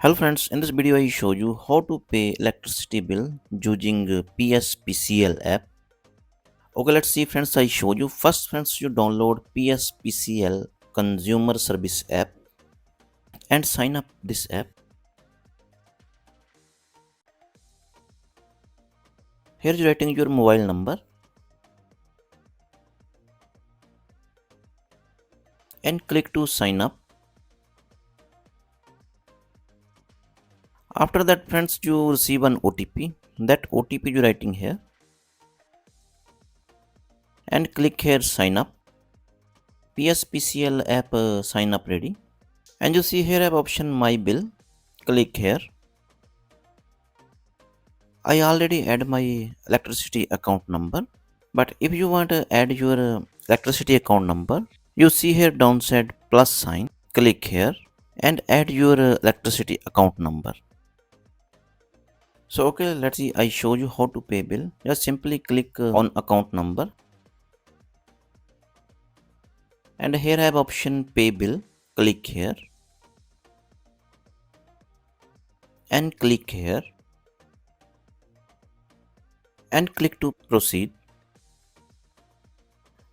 Hello friends, in this video I show you how to pay electricity bill using Pspcl app. Okay, let's see friends, I show you. First friends, you download Pspcl consumer service app and sign up this app. Here you writing your mobile number and click to sign up. After that friends, you receive an OTP. That OTP you writing here and click here sign up. Pspcl app sign up ready. And you see here have option my bill. Click here. I already add my electricity account number, but if you want to add your electricity account number, you see here downside plus sign, click here and add your electricity account number. So okay, let's see, I show you how to pay bill. Just simply click on account number and here I have option pay bill. Click here and click here and click to proceed.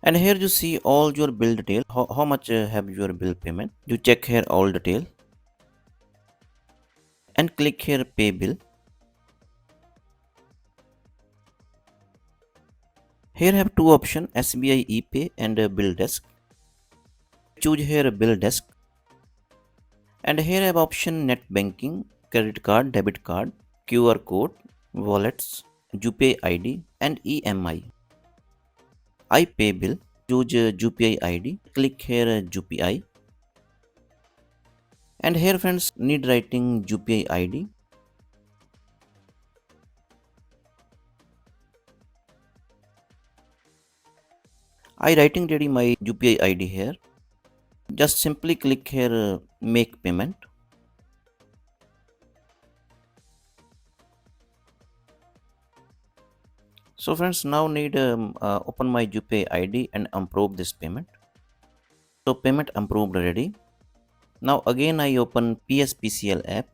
And here you see all your bill detail, how much have your bill payment. You check here all detail and click here pay bill. Here have two options, SBI ePay and bill desk. Choose here bill desk. And here have option net banking, credit card, debit card, QR code, wallets, UPI ID and EMI. I pay bill. Choose UPI ID. Click here UPI. And here friends need writing UPI ID. I writing ready my UPI ID here. Just simply click here make payment. So friends, now need open my UPI ID and approve this payment. So payment approved already. Now again I open Pspcl app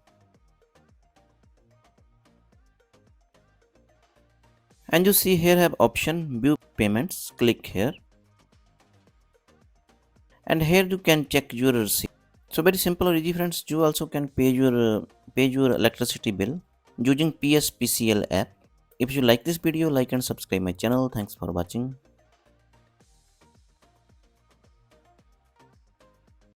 and you see here have option view payments. Click here and here you can check your receipt. So very simple or easy friends. You also can pay your electricity bill using Pspcl app. If you like this video, like and subscribe my channel. Thanks for watching.